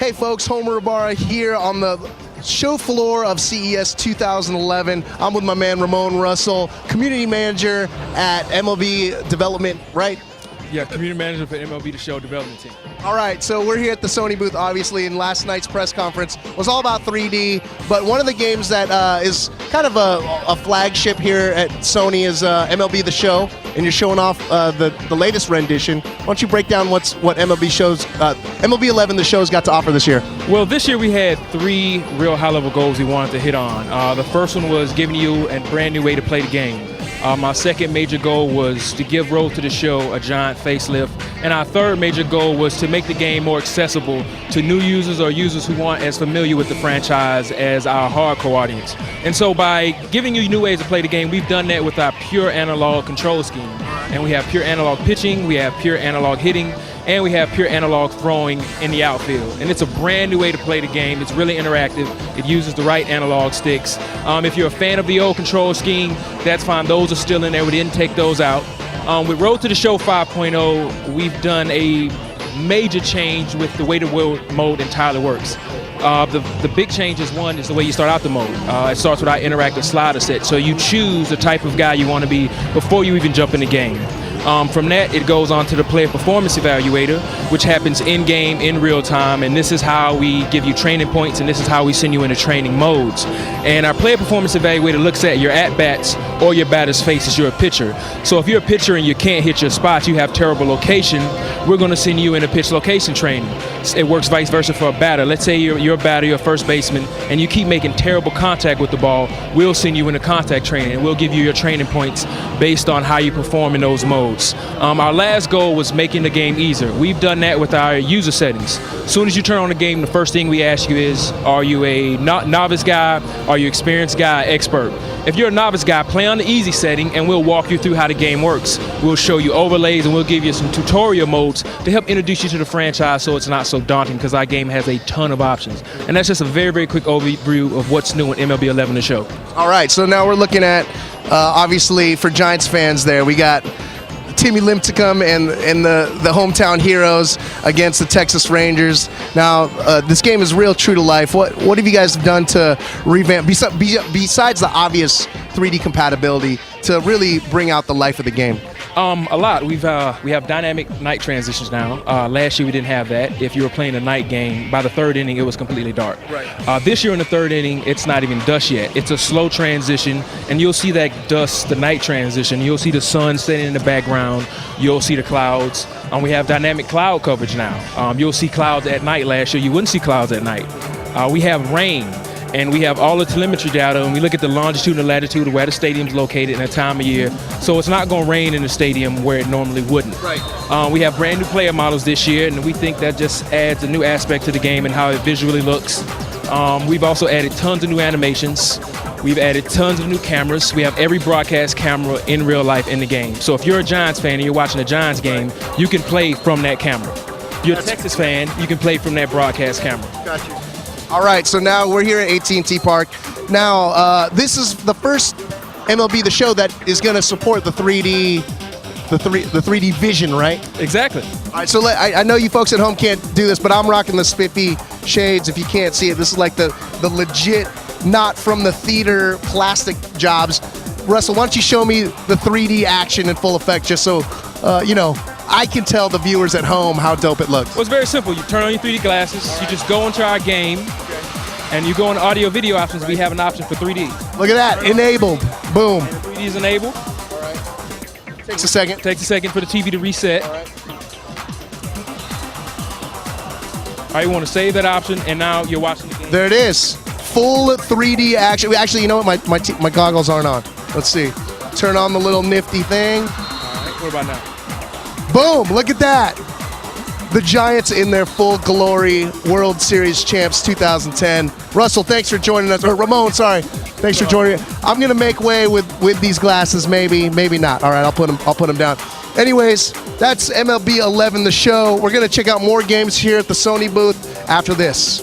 Hey folks, Homer Ibarra here on the show floor of CES 2011. I'm with my man Ramon Russell, community manager at MLB Development, right? Yeah, community manager for MLB The Show development team. All right, so we're here at the Sony booth, obviously, and last night's press conference was all about 3D, but one of the games that is kind of a flagship here at Sony is MLB The Show, and you're showing off the latest rendition. Why don't you break down what MLB 11 The Show's got to offer this year? Well, this year we had three real high-level goals we wanted to hit on. The first one was giving you a brand new way to play the game. My second major goal was to give Road to the Show a giant facelift. And our third major goal was to make the game more accessible to new users or users who aren't as familiar with the franchise as our hardcore audience. And so by giving you new ways to play the game, we've done that with our pure analog control scheme. And we have pure analog pitching, we have pure analog hitting, and we have pure analog throwing in the outfield. And it's a brand new way to play the game. It's really interactive. It uses the right analog sticks. If you're a fan of the old control scheme, that's fine. Those are still in there. We didn't take those out. With Road to the Show 5.0, we've done a major change with the way the mode entirely works. The big change is one is the way you start out the mode. It starts with our interactive slider set. So you choose the type of guy you want to be before you even jump in the game. From that, it goes on to the player performance evaluator, which happens in-game, in real time, and this is how we give you training points, and this is how we send you into training modes. And our player performance evaluator looks at your at-bats or your batter's face as you're a pitcher. So if you're a pitcher and you can't hit your spots, you have terrible location, we're going to send you into pitch location training. It works vice versa for a batter. Let's say you're a batter, you're a first baseman, and you keep making terrible contact with the ball, we'll send you into contact training, and we'll give you your training points based on how you perform in those modes. Our last goal was making the game easier. We've done that with our user settings. As soon as you turn on the game, the first thing we ask you is, are you a novice guy, are you experienced guy, expert? If you're a novice guy, play on the easy setting and we'll walk you through how the game works. We'll show you overlays and we'll give you some tutorial modes to help introduce you to the franchise so it's not so daunting, because our game has a ton of options. And that's just a very, very quick overview of what's new in MLB 11 The Show. All right, so now we're looking at, obviously, for Giants fans there, we got Timmy Lincecum and the hometown heroes against the Texas Rangers. Now, this game is real true to life. What have you guys done to revamp, besides the obvious 3D compatibility, to really bring out the life of the game? A lot. We have dynamic night transitions now. Last year we didn't have that. If you were playing a night game, by the third inning it was completely dark. Right. This year in the third inning, it's not even dusk yet. It's a slow transition, and you'll see that dusk, the night transition. You'll see the sun setting in the background. You'll see the clouds. We have dynamic cloud coverage now. You'll see clouds at night. Last year you wouldn't see clouds at night. We have rain. And we have all the telemetry data, and we look at the longitude and latitude of where the stadium's located and the time of year. So it's not going to rain in the stadium where it normally wouldn't. Right. We have brand new player models this year, and we think that just adds a new aspect to the game and how it visually looks. We've also added tons of new animations. We've added tons of new cameras. We have every broadcast camera in real life in the game. So if you're a Giants fan and you're watching a Giants game, you can play from that camera. If you're a Texas fan, you can play from that broadcast camera. Got you. All right, so now we're here at AT&T Park. Now, this is the first MLB The Show that is going to support the 3D vision, right? Exactly. All right, so I know you folks at home can't do this, but I'm rocking the spiffy shades. If you can't see it, this is like the legit, not from the theater plastic jobs. Russell, why don't you show me the 3D action in full effect, just so, I can tell the viewers at home how dope it looks. Well, it's very simple. You turn on your 3D glasses, you just go into our game, and you go into audio video options. We have an option for 3D. Look at that, enabled, boom. 3D is enabled. All right. Takes a second. Takes a second for the TV to reset. All right. All right, you want to save that option, and now you're watching the game. There it is, full 3D action. Actually, you know what, my goggles aren't on. Let's see. Turn on the little nifty thing. All right, what about now? Boom, look at that. The Giants in their full glory, World Series champs 2010. Russell, thanks for joining us. Or Ramon, sorry. Thanks for joining me. I'm going to make way with these glasses, maybe not. All right, I'll put them down. Anyways, that's MLB 11 The Show. We're going to check out more games here at the Sony booth after this.